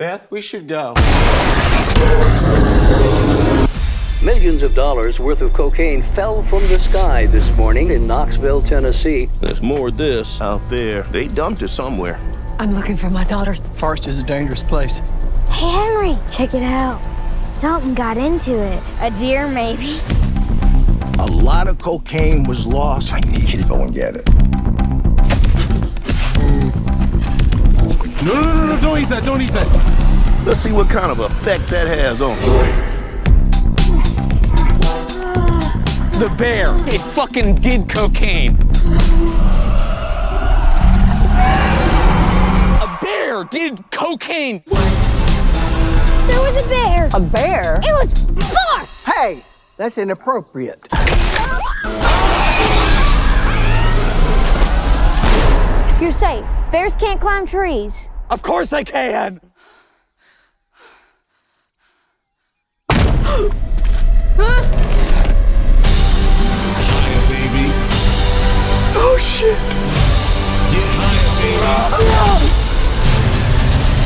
Beth, we should go. Millions of dollars worth of cocaine fell from the sky this morning in Knoxville, Tennessee. There's more of this out there. They dumped it somewhere. I'm looking for my daughter. Forest is a dangerous place. Hey, Henry, check it out. Something got into it. A deer, maybe. A lot of cocaine was lost. I need you to go and get it. No, don't eat that, don't eat that. Let's see what kind of effect that has on you. The bear. It fucking did cocaine. A bear did cocaine. There was a bear. A bear? It was far. Hey, that's inappropriate. You're safe. Bears can't climb trees. Of course I can. Oh, shit. Get higher,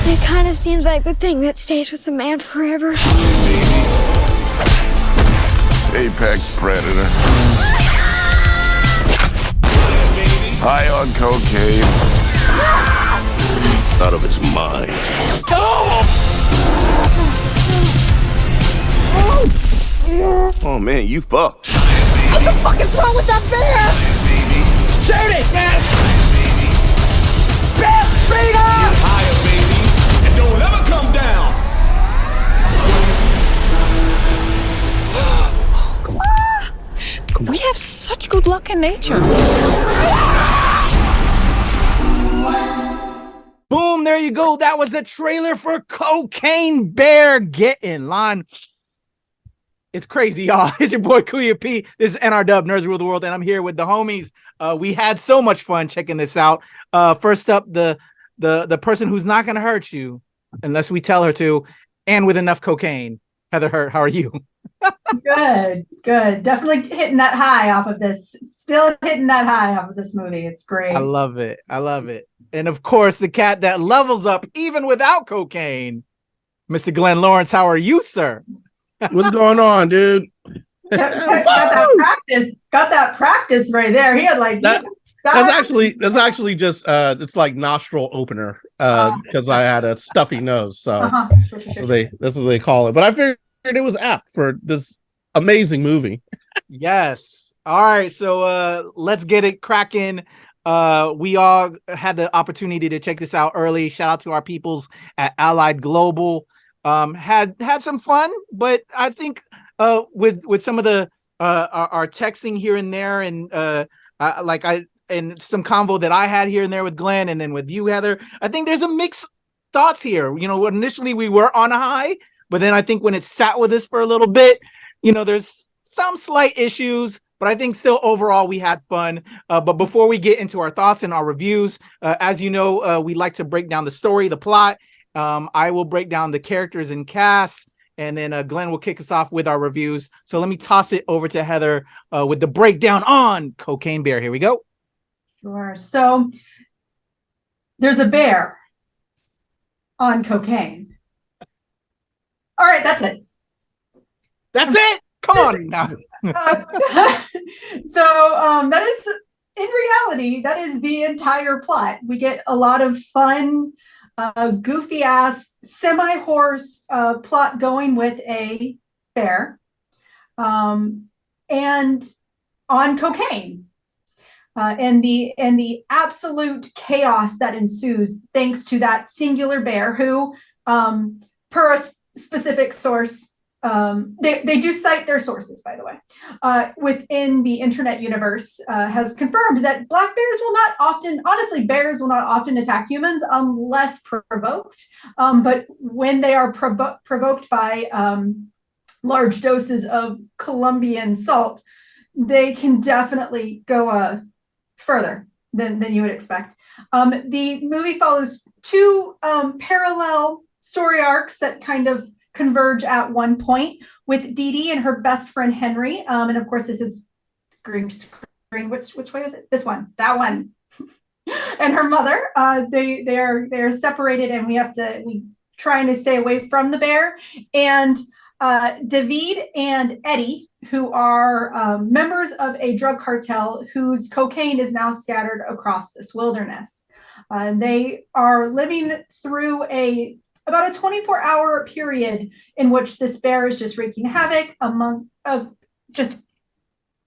baby. It kind of seems like the thing that stays with a man forever. Apex predator. High on cocaine. Out of his mind. Oh man, you fucked. What the fuck is wrong with that bear? Shoot it, man. Bear, speed up! Get higher, baby. And don't ever come down. We have such good luck in nature. Boom, there you go. That was a trailer for Cocaine Bear. Get in line. It's crazy, y'all. It's your boy Kuya P. This is NRW, Nerds Rule the World, and I'm here with the homies. We had so much fun checking this out. First up, the person who's not going to hurt you unless we tell her to, and with enough cocaine. Heather Hurt, how are you? Good. Definitely hitting that high off of this. Still hitting that high off of this movie. It's great. I love it. And of course, the cat that levels up even without cocaine, Mr. Glenn Lawrence. How are you, sir? What's going on, dude? Got that practice right there. He had like that's actually just it's like nostril opener because I had a stuffy nose, so that's what they call it. But I figured it was apt for this amazing movie. Yes. All right, so let's get it cracking. We all had the opportunity to check this out early. Shout out to our peoples at Allied Global. Had some fun, but I think with some of the our texting here and there, and and some convo that I had here and there with Glenn, and then with you, Heather, I think there's a mixed thoughts here. You know, initially we were on a high, but then I think when it sat with us for a little bit, you know, there's some slight issues, but I think still overall we had fun. But before we get into our thoughts and our reviews, as you know, we like to break down the story, the plot. I will break down the characters and cast, and then Glenn will kick us off with our reviews. So let me toss it over to Heather with the breakdown on Cocaine Bear. Here we go. Sure. So there's a bear on cocaine. All right, that's it. That's it. Come on now. So that is, in reality, that is the entire plot. We get a lot of fun, goofy ass semi-horse plot going with a bear and on cocaine, and the absolute chaos that ensues thanks to that singular bear who, per a specific source, they do cite their sources, by the way, within the internet universe, has confirmed that black bears will not often, honestly, bears will not often attack humans unless provoked. But when they are provoked by large doses of Colombian salt, they can definitely go further than you would expect. The movie follows two parallel story arcs that kind of converge at one point, with Dee Dee and her best friend Henry, and of course this is green screen. Which way is it? This one, that one, and her mother. They are separated, and we trying to stay away from the bear. And David and Eddie, who are members of a drug cartel whose cocaine is now scattered across this wilderness. They are living through about a 24-hour period in which this bear is just wreaking havoc just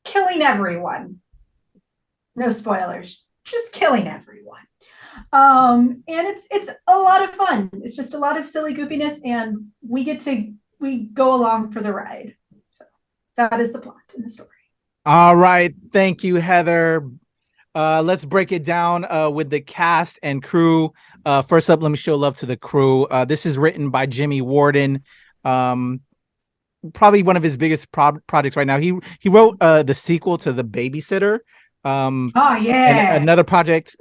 killing everyone. No spoilers, just killing everyone. And it's a lot of fun. It's just a lot of silly goofiness, and we go along for the ride. So that is the plot in the story. All right, thank you, Heather. Let's break it down with the cast and crew. First up, let me show love to the crew. This is written by Jimmy Warden. Probably one of his biggest projects right now. He wrote the sequel to The Babysitter. Oh yeah, and another project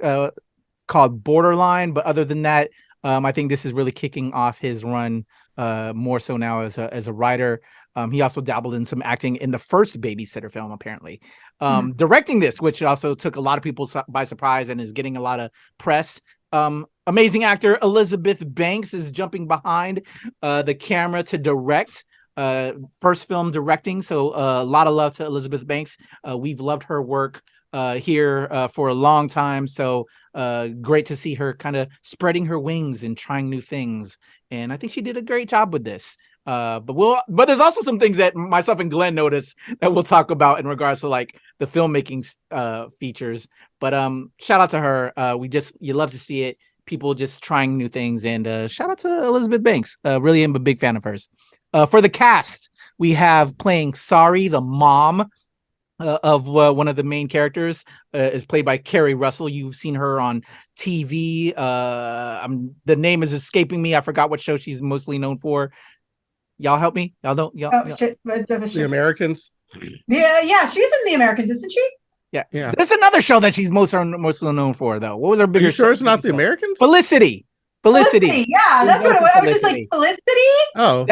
called Borderline. But other than that, I think this is really kicking off his run more so now as a writer. He also dabbled in some acting in the first Babysitter film, apparently. Directing this, which also took a lot of people by surprise and is getting a lot of press. Amazing actor Elizabeth Banks is jumping behind the camera to direct. First film directing, so a lot of love to Elizabeth Banks. We've loved her work here for a long time, so great to see her kind of spreading her wings and trying new things, and I think she did a great job with this. But there's also some things that myself and Glenn noticed that we'll talk about in regards to like the filmmaking features. But shout out to her. You love to see it, people just trying new things, and shout out to Elizabeth Banks. Really am a big fan of hers. For the cast, we have playing Sari, the mom of one of the main characters, is played by Kerry Russell. You've seen her on TV. The name is escaping me. I forgot what show she's mostly known for. Y'all help me. Y'all don't. The Americans. Yeah, she's in The Americans, isn't she? Yeah. There's another show that she's mostly known for, though. What was her bigger? Are you sure it's not The Americans? Felicity. Yeah, that's what it was. I was just like, Felicity? Oh.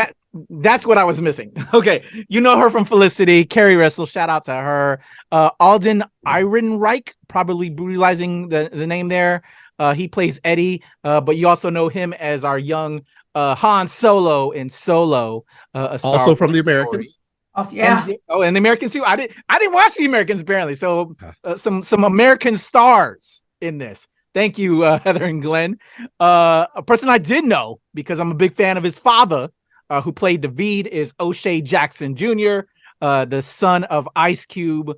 That's what I was missing. Okay. You know her from Felicity. Kerry Russell, shout out to her. Alden Ehrenreich, probably brutalizing the name there. He plays Eddie, but you also know him as our young Han Solo in Solo. Also from The Americans. Also, yeah. And The Americans too. I didn't watch The Americans apparently. So some American stars in this. Thank you, Heather and Glenn. A person I did know because I'm a big fan of his father, who played David, is O'Shea Jackson Jr., the son of Ice Cube.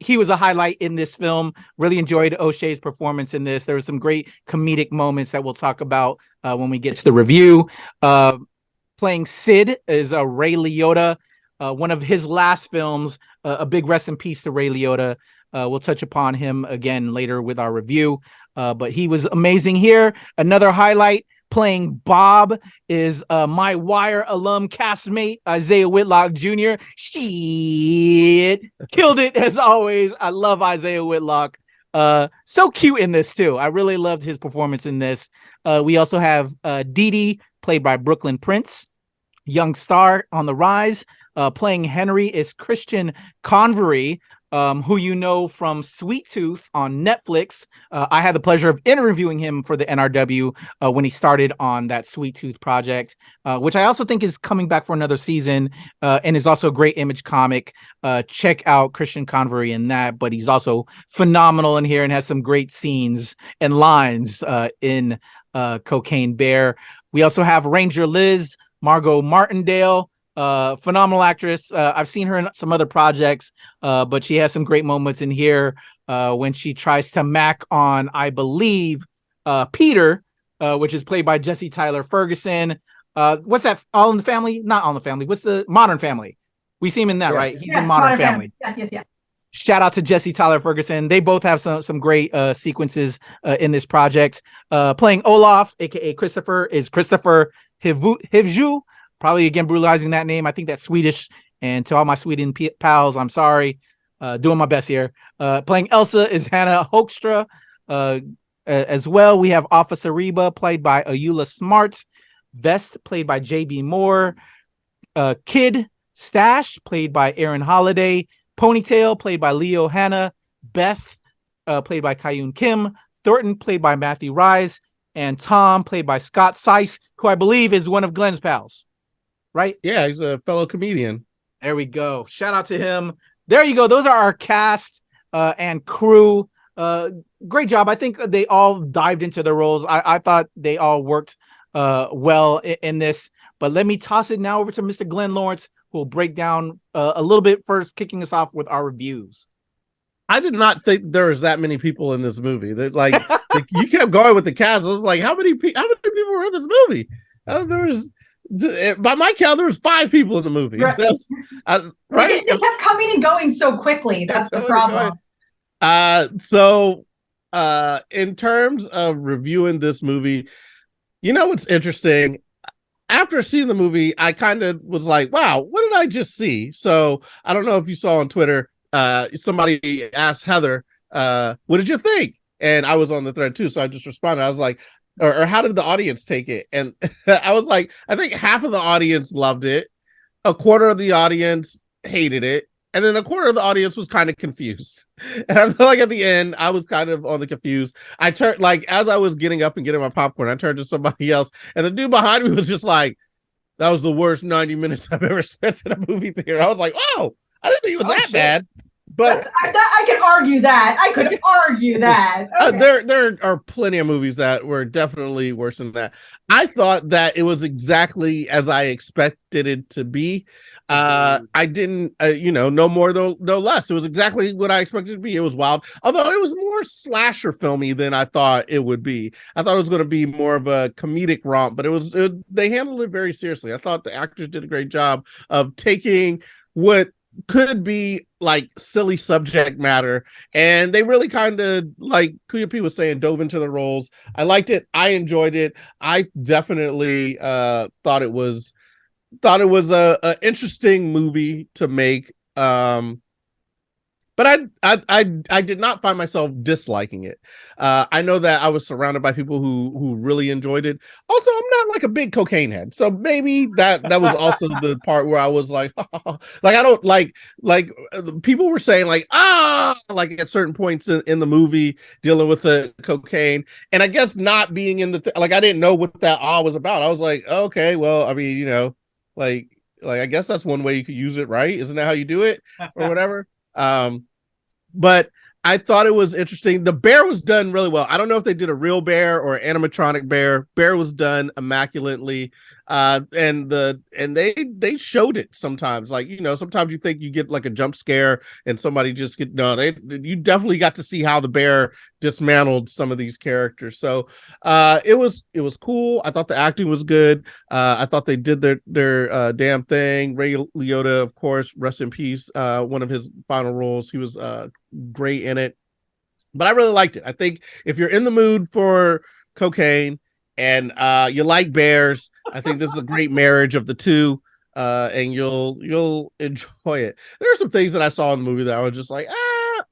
He was a highlight in this film. Really enjoyed O'Shea's performance in this. There were some great comedic moments that we'll talk about when we get to the review. Playing Sid is Ray Liotta, one of his last films. A big rest in peace to Ray Liotta. We'll touch upon him again later with our review. But he was amazing here. Another highlight, playing Bob, is my Wire alum castmate, Isaiah Whitlock Jr. Shit. Killed it as always. I love Isaiah Whitlock. So cute in this too. I really loved his performance in this. We also have Dee Dee, played by Brooklyn Prince. Young star on the rise. Playing Henry is Christian Convery, who you know from Sweet Tooth on Netflix. I had the pleasure of interviewing him for the NRW when he started on that Sweet Tooth project, which I also think is coming back for another season, and is also a great Image comic. Check out Christian Convery in that, but he's also phenomenal in here and has some great scenes and lines in Cocaine Bear. We also have Ranger Liz, Margot Martindale, phenomenal actress. I've seen her in some other projects, but she has some great moments in here when she tries to mac on, I believe, Peter, which is played by Jesse Tyler Ferguson. What's that? All in the Family? Not All in the Family. What's the Modern Family? We see him in that, right? He's in Modern Family. Yes. Shout out to Jesse Tyler Ferguson. They both have some great sequences in this project. Playing Olaf, aka Christopher, is Christopher Hivju. Probably again brutalizing that name. I think that's Swedish. And to all my Sweden pals, I'm sorry. Doing my best here. Playing Elsa is Hannah Hoekstra. As well, we have Officer Reba, played by Ayula Smart. Vest, played by JB Moore. Kid Stash, played by Aaron Holiday. Ponytail, played by Leo Hanna. Beth, played by Kyun Kim. Thornton, played by Matthew Rise. And Tom, played by Scott Seiss, who I believe is one of Glenn's pals, right? Yeah, he's a fellow comedian. There we go. Shout out to him. There you go. Those are our cast and crew. Great job. I think they all dived into their roles. I thought they all worked well in this. But let me toss it now over to Mr. Glenn Lawrence, who will break down a little bit first, kicking us off with our reviews. I did not think there was that many people in this movie. That like you kept going with the cast. I was like, how many people were in this movie? There was, by my count, there was 5 people in the movie. Right. Right? It kept coming and going so quickly. That's the problem. So in terms of reviewing this movie, you know what's interesting? After seeing the movie, I kind of was like, wow, what did I just see? So I don't know if you saw on Twitter, somebody asked Heather, what did you think? And I was on the thread too, so I just responded. I was like, or how did the audience take it? And I was like, I think half of the audience loved it, a quarter of the audience hated it, and then a quarter of the audience was kind of confused. And I feel like at the end, I was kind of on the confused. I turned, like, as I was getting up and getting my popcorn, I turned to somebody else, and the dude behind me was just like, that was the worst 90 minutes I've ever spent in a movie theater. I was like, oh, I didn't think it was that bad. But I could argue that. I could argue that. Okay. There are plenty of movies that were definitely worse than that. I thought that it was exactly as I expected it to be. I didn't, no more, no less. It was exactly what I expected it to be. It was wild, although it was more slasher filmy than I thought it would be. I thought it was going to be more of a comedic romp, but they handled it very seriously. I thought the actors did a great job of taking what could be like silly subject matter, and they really kind of, like Kuya P was saying, dove into the roles. I liked it. I enjoyed it. I definitely thought it was a interesting movie to make. But I did not find myself disliking it. I know that I was surrounded by people who really enjoyed it. Also, I'm not like a big cocaine head, so maybe that was also the part where I was like, like I don't like people were saying like like at certain points in the movie dealing with the cocaine, and I guess not being in the like I didn't know what that was about. I was like, okay, well, I mean, like I guess that's one way you could use it, right? Isn't that how you do it or whatever? But I thought it was interesting. The bear was done really well. I don't know if they did a real bear or animatronic bear. Bear was done immaculately. And they showed it sometimes. Like, sometimes you think you get like a jump scare and somebody just you definitely got to see how the bear dismantled some of these characters. So it was cool. I thought the acting was good. I thought they did their damn thing. Ray Liotta, of course, rest in peace. One of his final roles. He was great in it. But I really liked it. I think if you're in the mood for cocaine and you like bears, I think this is a great marriage of the two, and you'll enjoy it. There are some things that I saw in the movie that I was just like,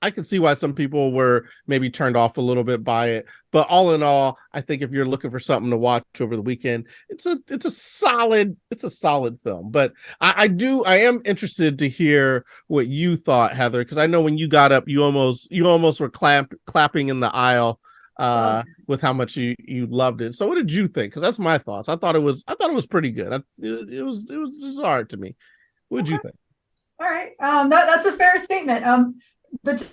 I can see why some people were maybe turned off a little bit by it. But all in all, I think if you're looking for something to watch over the weekend, it's a solid film. But I am interested to hear what you thought, Heather, because I know when you got up, you almost were clapping in the aisle with how much you loved it. So what did you think? Because that's my thoughts. I thought it was pretty good. It was hard to me. What did you think? All right, that's a fair statement. But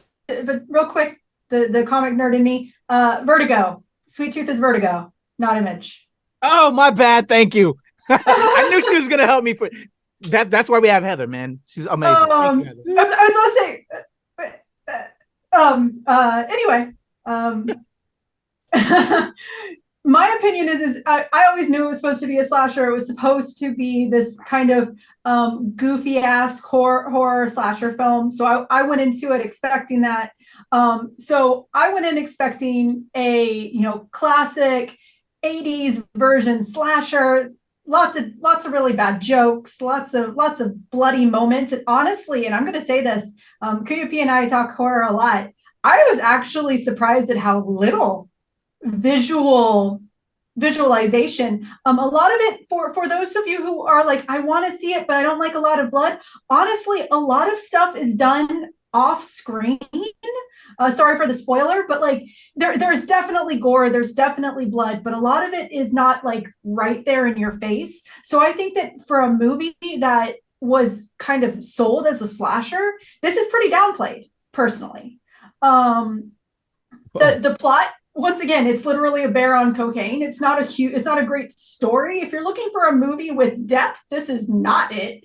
real quick, the comic nerd in me, Vertigo. Sweet Tooth is Vertigo, not Image. Oh, my bad. Thank you. I knew she was gonna help me for that. That's why we have Heather, man. She's amazing. I was supposed to say. Anyway. My opinion is I always knew it was supposed to be a slasher. It was supposed to be this kind of goofy ass horror slasher film. So I went into it expecting that. So I went in expecting a classic 80s version slasher. Lots of really bad jokes, lots of bloody moments. And honestly, and I'm going to say this, Kuya P and I talk horror a lot. I was actually surprised at how little visualization. A lot of it for those of you who are like, I want to see it, but I don't like a lot of blood. Honestly, a lot of stuff is done off screen. Sorry for the spoiler, but like there's definitely gore, there's definitely blood, but a lot of it is not like right there in your face. So I think that for a movie that was kind of sold as a slasher, this is pretty downplayed, personally. The plot, once again, it's literally a bear on cocaine. It's not a great story. If you're looking for a movie with depth, this is not it.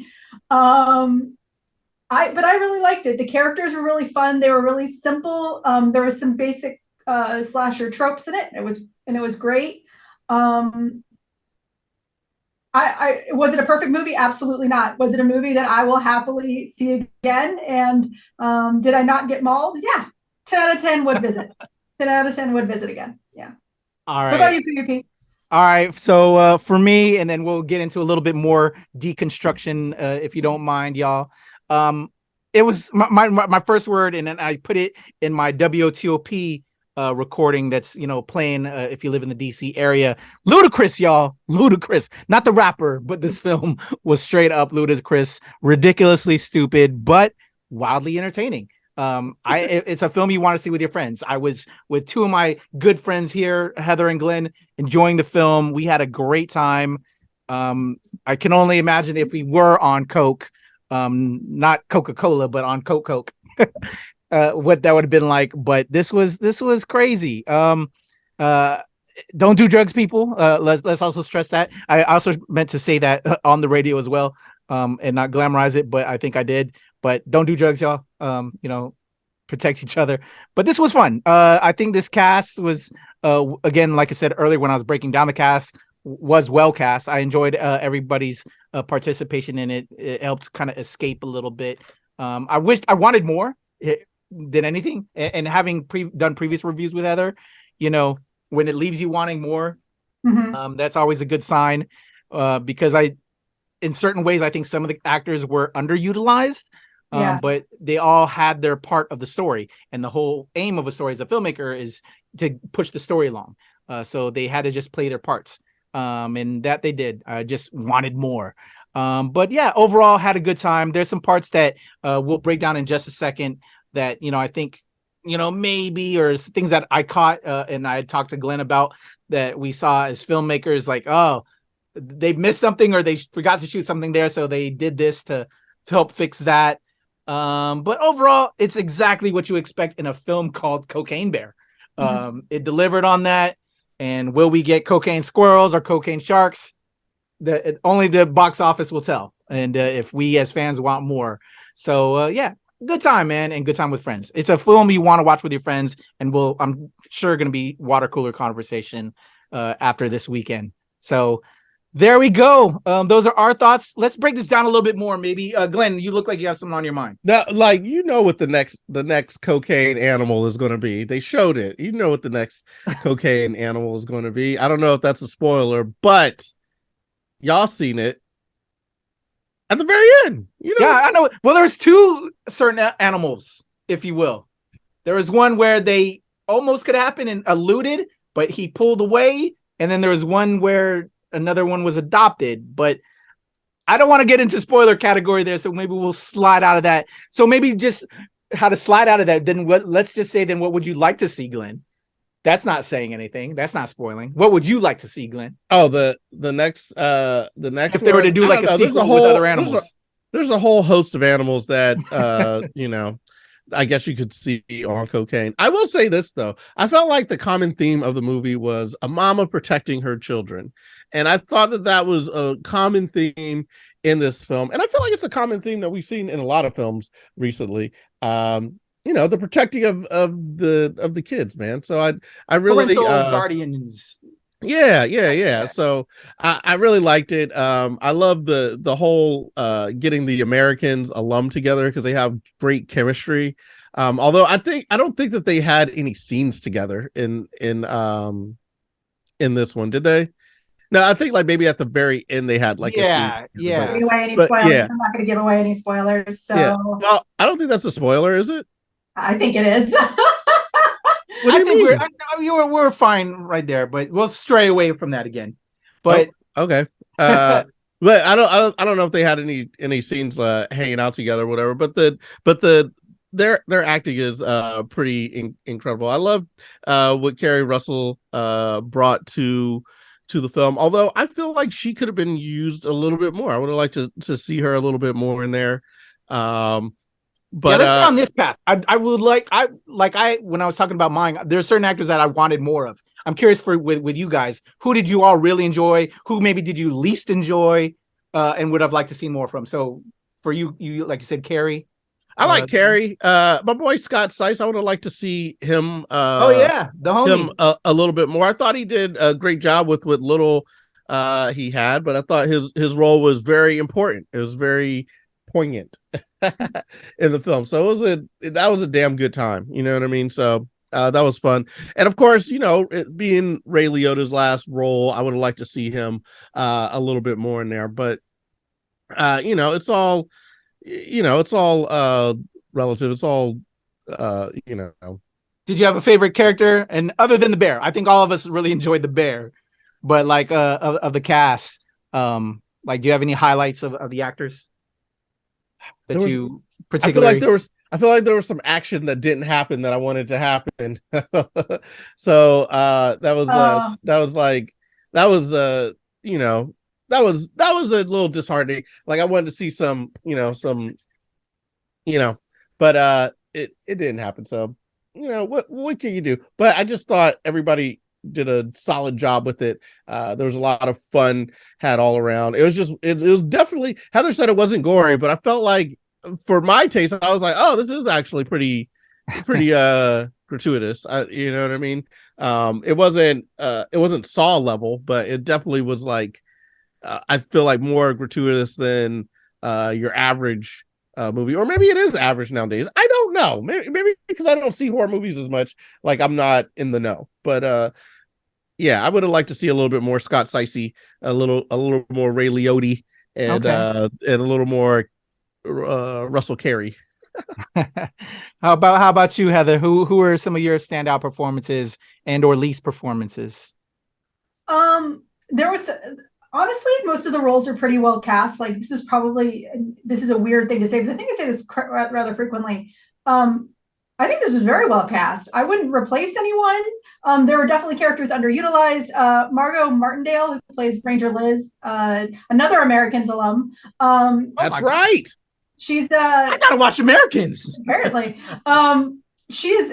But I really liked it. The characters were really fun. They were really simple. There was some basic slasher tropes in it. It was great. Was it a perfect movie? Absolutely not. Was it a movie that I will happily see again? And did I not get mauled? Yeah. 10 out of 10 would visit. 10 out of 10 would visit again. Yeah. All right. What about you, Kuya P? All right. So for me, and then we'll get into a little bit more deconstruction, if you don't mind, y'all. It was my first word, and then I put it in my WTOP recording that's, playing if you live in the DC area. Ludicrous, y'all. Ludicrous. Not the rapper, but this film was straight up ludicrous, ridiculously stupid, but wildly entertaining. It's a film you want to see with your friends. I was with two of my good friends here, Heather and Glenn, enjoying the film. We had a great time. I can only imagine if we were on Coke, not Coca-Cola, but on Coke, what that would have been like. But this was crazy. Don't do drugs, people. Let's also stress that. I also meant to say that on the radio as well, and not glamorize it, but I think I did. But don't do drugs, y'all. Protect each other. But this was fun. I think this cast was, again, like I said earlier when I was breaking down the cast, was well cast. I enjoyed everybody's participation in it. It helped kind of escape a little bit. I wanted more than anything. And having done previous reviews with Heather, when it leaves you wanting more, that's always a good sign. Because in certain ways, I think some of the actors were underutilized. But they all had their part of the story, and the whole aim of a story as a filmmaker is to push the story along. So they had to just play their parts, and that they did. I just wanted more. But yeah, overall had a good time. There's some parts that we'll break down in just a second that, I think, maybe, or things that I caught and I talked to Glenn about that we saw as filmmakers, like, oh, they missed something or they forgot to shoot something there. So they did this to help fix that. But overall, it's exactly what you expect in a film called Cocaine Bear. It delivered on that. And will we get cocaine squirrels or cocaine sharks? Only the box office will tell. And if we as fans want more. So yeah, good time, man, and good time with friends. It's a film you want to watch with your friends, and I'm sure going to be water cooler conversation after this weekend. So there we go. Those are our thoughts. Let's break this down a little bit more. Maybe Glenn, you look like you have something on your mind. Now, like, what the next cocaine animal is going to be. They showed it. You know what the next cocaine animal is going to be. I don't know if that's a spoiler, but y'all seen it at the very end. Yeah, I know. Well, there's two certain animals, if you will. There was one where they almost could happen and eluded, but he pulled away, and then there was one where another one was adopted, but I don't want to get into spoiler category there, so maybe we'll slide out of that. So maybe just how to slide out of that. Then let's just say, then what would you like to see, Glenn? That's not saying anything. That's not spoiling. What would you like to see, Glenn? Oh, the next if they were to do like a sequel with other animals. There's a whole host of animals that I guess you could see on cocaine. I will say this though. I felt like the common theme of the movie was a mama protecting her children. And I thought that was a common theme in this film. And I feel like it's a common theme that we've seen in a lot of films recently. The protecting of the kids, man. So I really guardians. Yeah. So I really liked it. I love the whole getting the Americans alum together because they have great chemistry. Although I don't think that they had any scenes together in this one, did they? No, I think like maybe at the very end they had like a scene. I'm not going to give away any spoilers. So well, I don't think that's a spoiler, is it? I think it is. I think we're fine right there, but we'll stray away from that again. But okay. But I don't know if they had any scenes hanging out together or whatever. But the their acting is pretty incredible. I love what Kerry Russell brought to the film, although I feel like she could have been used a little bit more. I would have liked to see her a little bit more in there. But let's stay on this path. I would like when I was talking about mine, there's certain actors that I wanted more of. I'm curious with you guys, who did you all really enjoy? Who maybe did you least enjoy and would have liked to see more from? So for you like you said, Carrie. I like Carrie. My boy Scott Sykes, I would have liked to see him the homie. him a little bit more. I thought he did a great job with what little he had, but I thought his role was very important. It was very poignant in the film. So that was a damn good time. You know what I mean? So that was fun. And of course, it being Ray Liotta's last role, I would have liked to see him a little bit more in there. But it's all relative. It's all Did you have a favorite character? And other than the bear, I think all of us really enjoyed the bear. But like of the cast, do you have any highlights of the actors that you particularly? I feel like there was some action that didn't happen that I wanted to happen. So that was a little disheartening. Like I wanted to see but it didn't happen. So what can you do? But I just thought everybody did a solid job with it. There was a lot of fun had all around. It was definitely, Heather said it wasn't gory, but I felt like for my taste, I was like, oh, this is actually pretty gratuitous. You know what I mean? It wasn't Saw level, but it definitely was like, I feel like more gratuitous than your average movie, or maybe it is average nowadays. I don't know. Maybe because I don't see horror movies as much. Like I'm not in the know. But yeah, I would have liked to see a little bit more Scott Sicey, a little more Ray Liotta, and a little more Russell Carey. How about you, Heather? Who are some of your standout performances and or least performances? There was. Honestly, most of the roles are pretty well cast. Like this is a weird thing to say, because I think I say this rather frequently. I think this was very well cast. I wouldn't replace anyone. There were definitely characters underutilized. Margot Martindale, who plays Ranger Liz, another Americans alum. That's right. She's I gotta watch Americans. Apparently, she is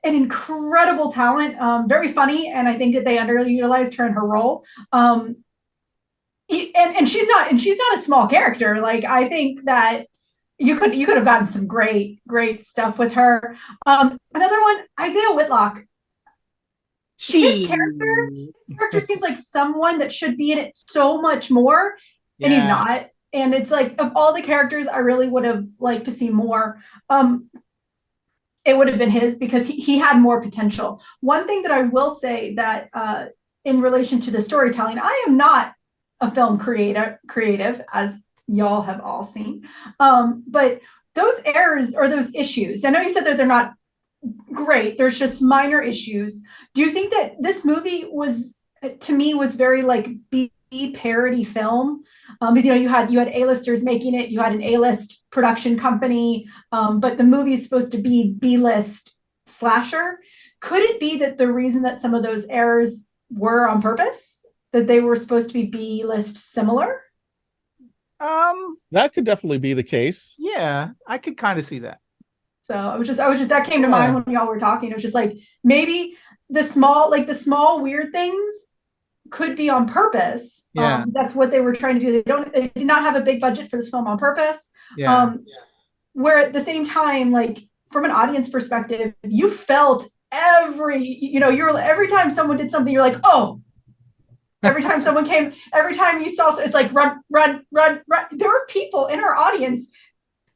an incredible talent. Very funny, and I think that they underutilized her in her role. And she's not a small character. Like I think that you could have gotten some great stuff with her. Another one, Isaiah Whitlock. His character seems like someone that should be in it so much more, and he's not. And it's like, of all the characters, I really would have liked to see more. It would have been his, because he had more potential. One thing that I will say that in relation to the storytelling, I am not a film creative, as y'all have all seen. But those errors or those issues, I know you said that they're not great, there's just minor issues. Do you think that this movie was very like B parody film? Because you had A-listers making it, you had an A-list production company, but the movie is supposed to be B-list slasher. Could it be that the reason that some of those errors were on purpose? That they were supposed to be B-list similar? That could definitely be the case. Yeah, I could kind of see that. So I was just that came to mind when y'all were talking. It was just like, maybe the small weird things could be on purpose. Yeah. That's what they were trying to do. They did not have a big budget for this film on purpose. Yeah. Where at the same time, like from an audience perspective, you felt every time someone did something, you're like, oh. Every time someone came, every time you saw, it's like run. There were people in our audience.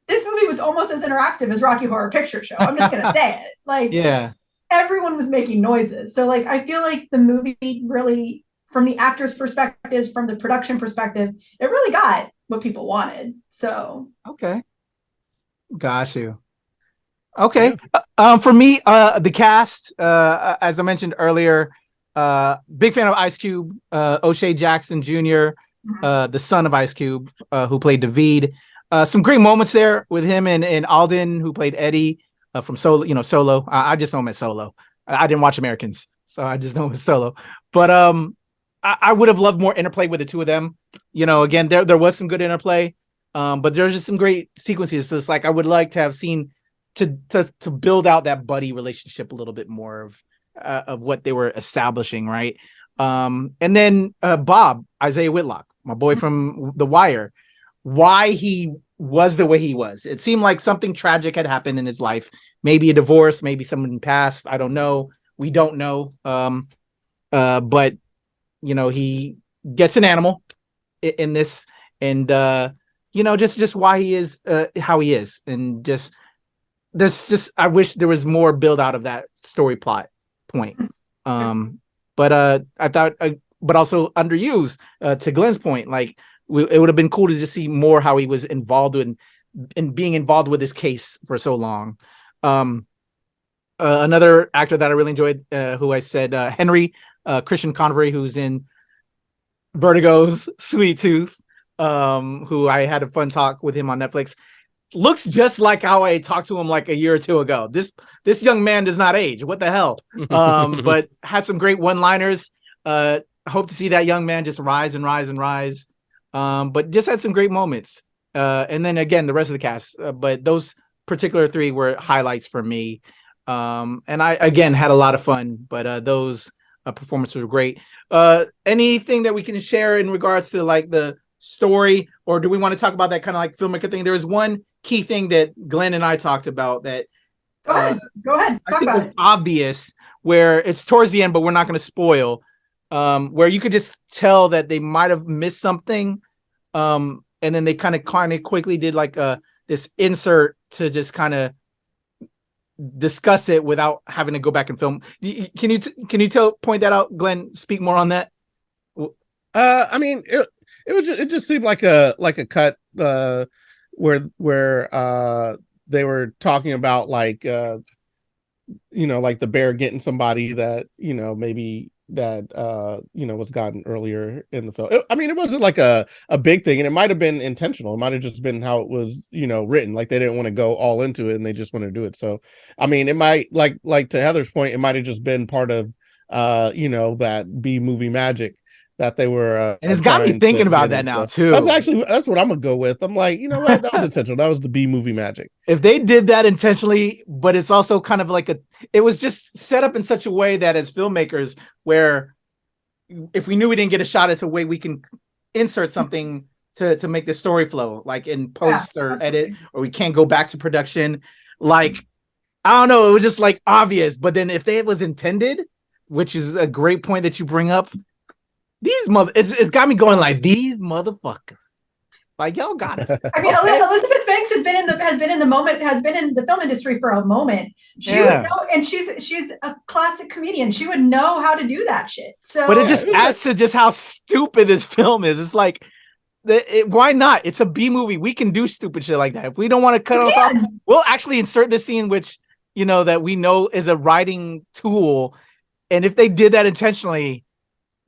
This movie was almost as interactive as Rocky Horror Picture Show. I'm just gonna say it. Like, yeah, everyone was making noises. So like, I feel like the movie really, from the actors' perspectives, from the production perspective, it really got what people wanted. So okay, got you. Okay, for me, the cast, as I mentioned earlier. Big fan of Ice Cube, O'Shea Jackson Jr., the son of Ice Cube, who played David. Some great moments there with him and Alden, who played Eddie. from Solo. You know, Solo. I just know him as Solo. I didn't watch Americans, so I just know him as Solo. But I would have loved more interplay with the two of them. You know, again, there was some good interplay, but there's just some great sequences. So it's like I would like to have seen to build out that buddy relationship a little bit more of what they were establishing, right? And then Bob, Isaiah Whitlock, my boy from The Wire, why he was the way he was. It seemed like something tragic had happened in his life. Maybe a divorce, maybe someone passed. I don't know. We don't know. But you know, he gets an animal in this, and you know, just why he is how he is, and just I wish there was more build out of that story plot point. But I thought, but also underused. To Glenn's point, like it would have been cool to just see more how he was involved in being involved with this case for so long. Another actor that I really enjoyed, who I said Henry Christian Convery, who's in Vertigo's Sweet Tooth, who I had a fun talk with him on Netflix. Looks just like how I talked to him like a year or two ago. This young man does not age. What the hell? But had some great one-liners. Hope to see that young man just rise and rise and rise. But just had some great moments. And then again, the rest of the cast. But those particular three were highlights for me. And I again had a lot of fun. But those performances were great. Anything that we can share in regards to like the story, or do we want to talk about that kind of like filmmaker thing? There was one key thing that Glenn and I talked about that go ahead I think was obvious, where it's towards the end, but we're not going to spoil, where you could just tell that they might have missed something, and then they kind of quickly did like this insert to just kind of discuss it without having to go back and film. Can you point that out, Glenn? Speak more on that. I mean, it just seemed like a cut where they were talking about like you know, like the bear getting somebody that, you know, maybe that you know, was gotten earlier in the film. I mean, it wasn't like a big thing, and it might have been intentional. It might have just been how it was, you know, written. Like they didn't want to go all into it, and they just want to do it. So, I mean, it might like to Heather's point, it might have just been part of you know, that B movie magic that they were and it's got me thinking about that now too. That's what I'm gonna go with. I'm like, you know what, that was intentional. That was the B movie magic. If they did that intentionally, but it's also kind of like it was just set up in such a way that as filmmakers, where if we knew we didn't get a shot, it's a way we can insert something to make the story flow, like in post or edit, or we can't go back to production. Like, I don't know, it was just like obvious. But then if it was intended, which is a great point that you bring up, it got me going like, these motherfuckers, like, y'all got us. I mean, Elizabeth Banks has been in the film industry for a moment. She would know, and she's a classic comedian. She would know how to do that shit. So, but it just adds to just how stupid this film is. It's like, why not? It's a B movie. We can do stupid shit like that. If we don't want to cut it off, we'll actually insert this scene, which, you know, that we know is a writing tool. And if they did that intentionally,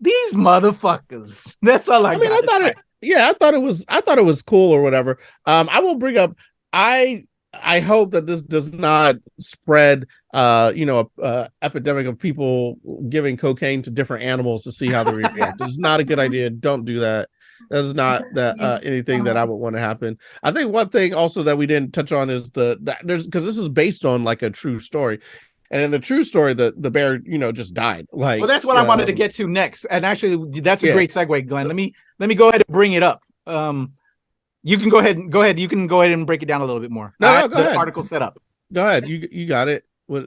these motherfuckers. That's all I mean, I thought it was cool or whatever. I will bring up, I hope that this does not spread you know, epidemic of people giving cocaine to different animals to see how they react. It's not a good idea. Don't do that. That's not anything that I would want to happen. I think one thing also that we didn't touch on is because this is based on like a true story. And in the true story, the bear, you know, just died. Like, well, that's what I wanted to get to next. And actually, that's a great segue, Glenn. Let me go ahead and bring it up. You can go ahead. You can go ahead and break it down a little bit more. Go ahead. Article set up. Go ahead. You got it. Well,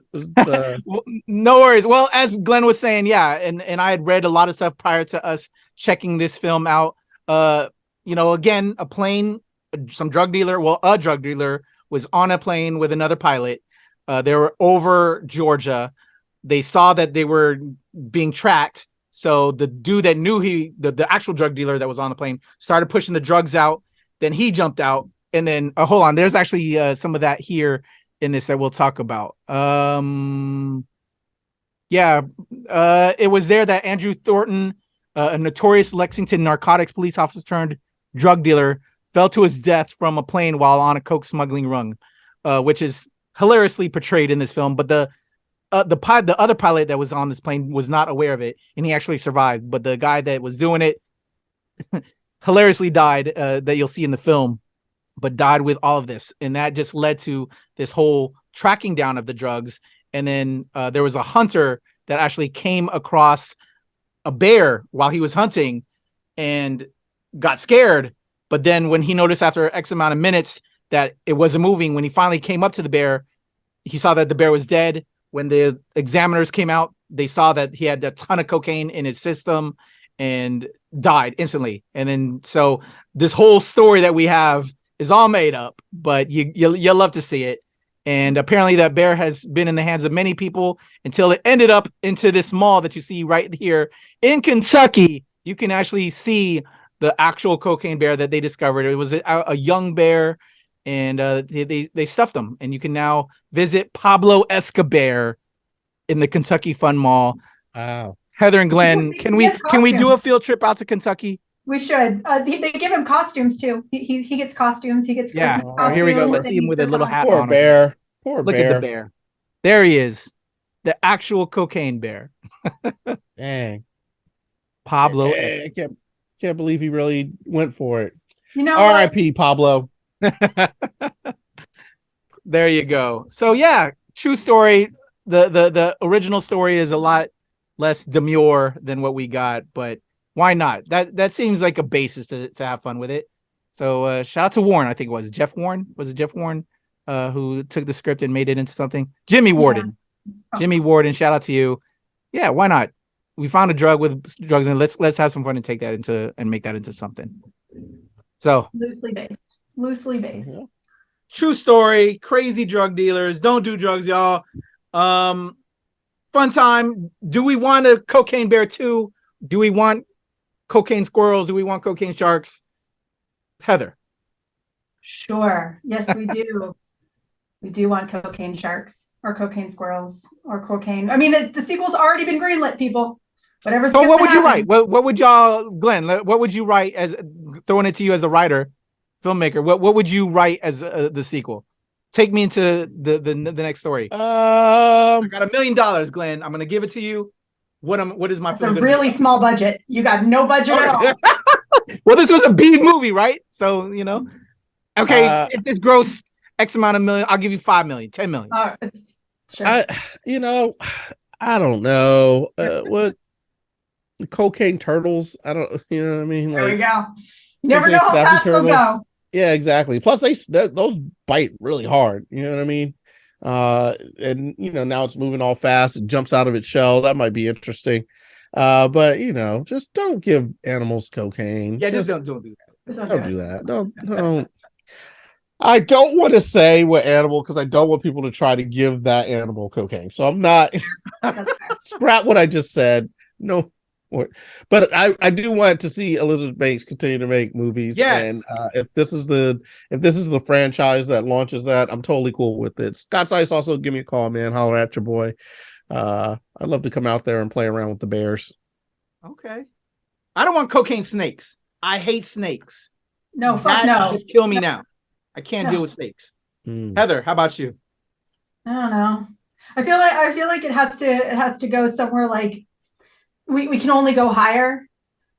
no worries. Well, as Glenn was saying, and I had read a lot of stuff prior to us checking this film out. You know, again, a drug dealer was on a plane with another pilot. They were over Georgia. They saw that they were being tracked. So the dude that knew the actual drug dealer that was on the plane started pushing the drugs out. Then he jumped out. And then, hold on, there's actually some of that here in this that we'll talk about. It was there that Andrew Thornton, a notorious Lexington narcotics police officer turned drug dealer, fell to his death from a plane while on a coke smuggling run, which is hilariously portrayed in this film, but the other pilot that was on this plane was not aware of it, and he actually survived. But the guy that was doing it hilariously died, that you'll see in the film, but died with all of this. And that just led to this whole tracking down of the drugs. And then there was a hunter that actually came across a bear while he was hunting and got scared. But then when he noticed after X amount of minutes that it wasn't moving, when he finally came up to the bear, he saw that the bear was dead. When the examiners came out, they saw that he had a ton of cocaine in his system and died instantly. And then so this whole story that we have is all made up, but you'll love to see it. And apparently that bear has been in the hands of many people until it ended up into this mall that you see right here in Kentucky. You can actually see the actual cocaine bear that they discovered. It was a young bear, and they stuffed him. And you can now visit Pablo Escobar in the Kentucky Fun Mall. Wow. Heather and Glenn, can we do a field trip out to Kentucky? We should. They give him costumes too. He gets costumes. He gets costumes. Here we go. Let's see him with a little hat on. Bear. Poor Look bear. at the bear. There he is. The actual cocaine bear. Dang. Pablo. I can't believe he really went for it. You know, R.I.P. Pablo. There you go. So yeah, true story. The original story is a lot less demure than what we got, but why not? That seems like a basis to have fun with it. So shout out to Warren. I think it was Jeff Warren. Was it Jeff Warren who took the script and made it into something? Jimmy Warden. Yeah. Jimmy Warden. Shout out to you. Yeah, why not? We found a drug with drugs, and let's have some fun and take that into and make that into something. So loosely based. Yeah. True story. Crazy drug dealers. Don't do drugs, y'all. Fun time. Do we want a cocaine bear too? Do we want cocaine squirrels? Do we want cocaine sharks? Heather. Sure. Yes, we do. We do want cocaine sharks or cocaine squirrels or cocaine. I mean, the sequel's already been greenlit, people. Whatever's. So what would you write? What would y'all, Glenn? What would you write as throwing it to you as a writer, filmmaker? What would you write as the sequel? Take me into the next story. I got $1 million, Glenn. I'm gonna give it to you. What is my? It's a really small budget. You got no budget at all. Well, this was a B movie, right? So you know. Okay, if this gross X amount of million, I'll give you 5 million, 10 million. Sure. I don't know what cocaine turtles. I don't. You know what I mean? There we go. You never know how fast they'll go. Yeah, exactly. Plus, those bite really hard. You know what I mean? And now it's moving all fast. It jumps out of its shell. That might be interesting. But just don't give animals cocaine. Yeah, just don't do that. Don't do that. Don't. I don't want to say what animal because I don't want people to try to give that animal cocaine. So I'm not scrap what I just said. No. But I do want to see Elizabeth Banks continue to make movies. Yes. And if this is the franchise that launches that, I'm totally cool with it. Scott Sykes, also give me a call, man. Holler at your boy. I'd love to come out there and play around with the bears. Okay. I don't want cocaine snakes. I hate snakes. No, fuck no. Just kill me now. I can't deal with snakes. Heather, how about you? I don't know. I feel like it has to go somewhere like we can only go higher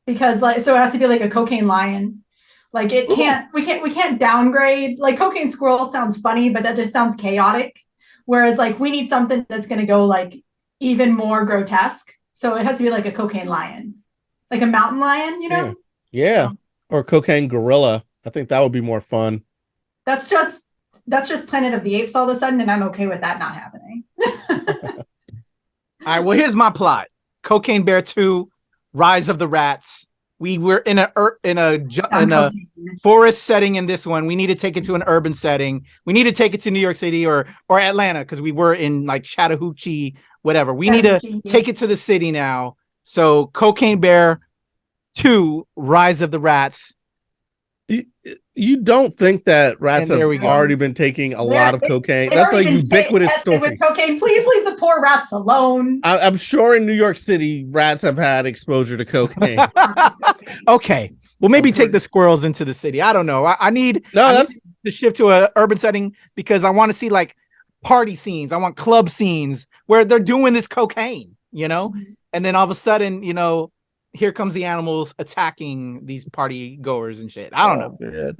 because so it has to be like a cocaine lion. Like we can't downgrade. Like cocaine squirrel sounds funny, but that just sounds chaotic. Whereas like we need something that's going to go like even more grotesque. So it has to be like a cocaine lion, like a mountain lion, Yeah. Or cocaine gorilla. I think that would be more fun. That's just Planet of the Apes all of a sudden, and I'm okay with that not happening. All right. Well, here's my plot: Cocaine Bear 2, Rise of the Rats. We were in a forest setting in this one. We need to take it to an urban setting. We need to take it to New York City or Atlanta because we were in like Chattahoochee, whatever. We need to take it to the city now. So Cocaine Bear 2, Rise of the Rats. You don't think that rats have already been taking a lot of cocaine? That's a ubiquitous story. With cocaine, please leave the poor rats alone. I'm sure in New York City, rats have had exposure to cocaine. Okay, well, maybe take the squirrels into the city. I don't know. I need to shift to an urban setting because I want to see like party scenes. I want club scenes where they're doing this cocaine, you know? And then all of a sudden, you know, here comes the animals attacking these party goers and shit. I don't know. Man.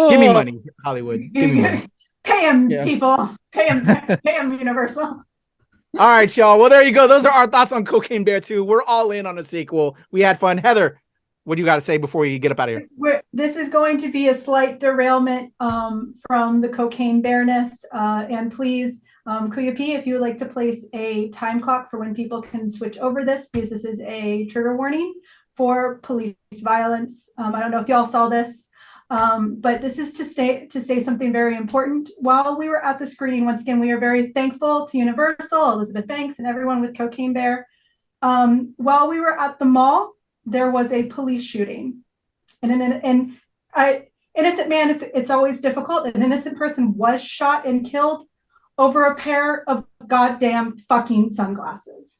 Give me money, Hollywood. Give me money. Pay him, people. Pay him, Universal. All right, y'all. Well, there you go. Those are our thoughts on Cocaine Bear 2. We're all in on a sequel. We had fun. Heather, what do you got to say before you get up out of here? This is going to be a slight derailment from the Cocaine Bearness. And please, Kuya P, if you would like to place a time clock for when people can switch over this, because this is a trigger warning for police violence. I don't know if y'all saw this. But this is to say something very important. While we were at the screening, once again, we are very thankful to Universal, Elizabeth Banks, and everyone with Cocaine Bear. While we were at the mall, there was a police shooting, innocent man. It's always difficult. An innocent person was shot and killed over a pair of goddamn fucking sunglasses.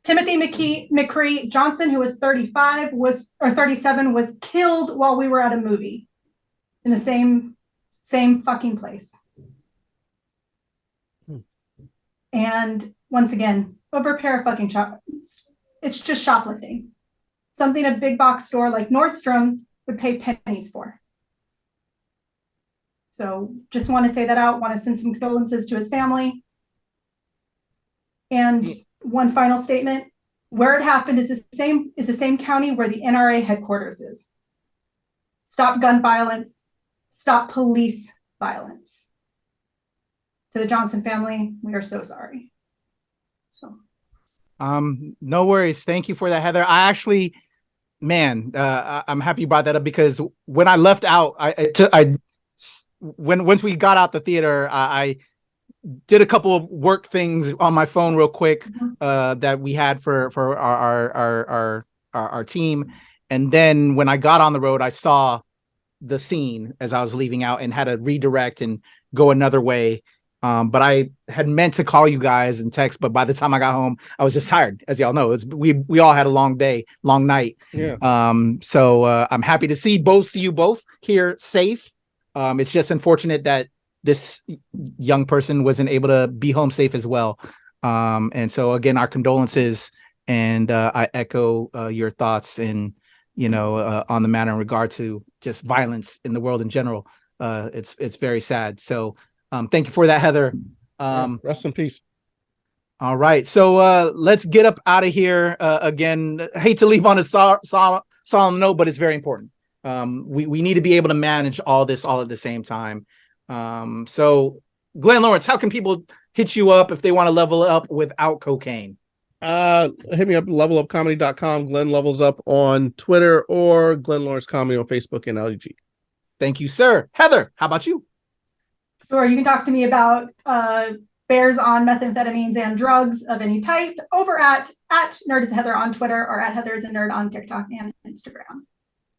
Timothy McCree Johnson, who was 37, was killed while we were at a movie in the same fucking place. And once again, over a pair of fucking it's just shoplifting. Something a big box store like Nordstrom's would pay pennies for. So just want to say that out, want to send some condolences to his family. And one final statement: where it happened is the same county where the NRA headquarters is. Stop gun violence. Stop police violence. To the Johnson family, we are so sorry. So, no worries. Thank you for that, Heather. I actually, I'm happy you brought that up, because when I left out, once we got out the theater, I did a couple of work things on my phone real quick that we had for our team. And then when I got on the road, I saw the scene as I was leaving out and had to redirect and go another way. But I had meant to call you guys and text, but by the time I got home, I was just tired. As y'all know, we all had a long day, long night. Yeah. So I'm happy to see you both here safe. It's just unfortunate that this young person wasn't able to be home safe as well. And so again, our condolences, and I echo your thoughts and, on the matter in regard to just violence in the world in general. It's very sad. So thank you for that, Heather. Rest in peace. All right. So let's get up out of here. Again, hate to leave on a solemn note, but it's very important. We need to be able to manage all this all at the same time. So Glenn Lawrence, how can people hit you up if they want to level up without cocaine? Hit me up at levelupcomedy.com. Glenn Levels Up on Twitter, or Glenn Lawrence Comedy on Facebook and LG. Thank you, sir. Heather, how about you? Sure, you can talk to me about bears on methamphetamines and drugs of any type over at Nerd is Heather on Twitter, or at Heather is a Nerd on TikTok and Instagram.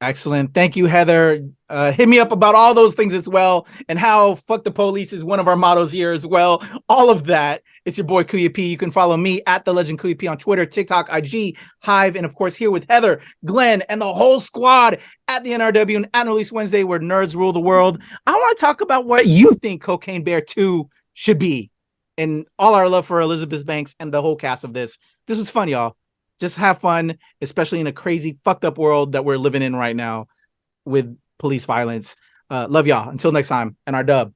Excellent. Thank you, Heather. Hit me up about all those things as well, and how fuck the police is one of our mottos here as well. All of that. It's your boy Kuya P. You can follow me at the Legend Kuya P on Twitter, TikTok, IG, Hive, and of course here with Heather, Glenn, and the whole squad at the NRW and at Release Wednesday, where nerds rule the world. I want to talk about what you think Cocaine Bear 2 should be, and all our love for Elizabeth Banks and the whole cast of this. This was fun, y'all. Just have fun, especially in a crazy, fucked up world that we're living in right now with police violence. Love y'all. Until next time, NRW.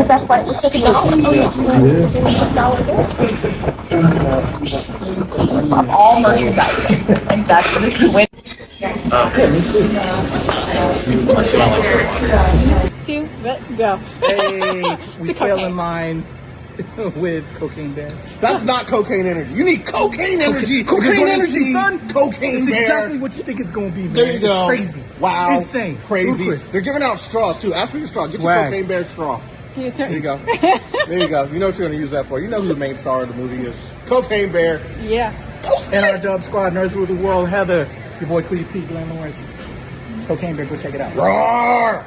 That's like it's like I'm all merchandise. And that's what this went. Two, go. Hey, we fell in line with Cocaine Bear. That's not cocaine energy. You need cocaine energy. Cocaine energy, son. Cocaine It's Bear. exactly what you think it's gonna be, man. There you go. It's crazy. Wow. Insane. Crazy. Ludicrous. They're giving out straws too. Ask for your straw. Get Swag. your Cocaine Bear straw. There you go. There you go. You know what you're going to use that for. You know who the main star of the movie is. Cocaine Bear. Yeah. NRW Squad, Nurse Rule the World, Heather, your boy Kuya P, Glenn Lawrence. Cocaine Bear, go check it out. Roar!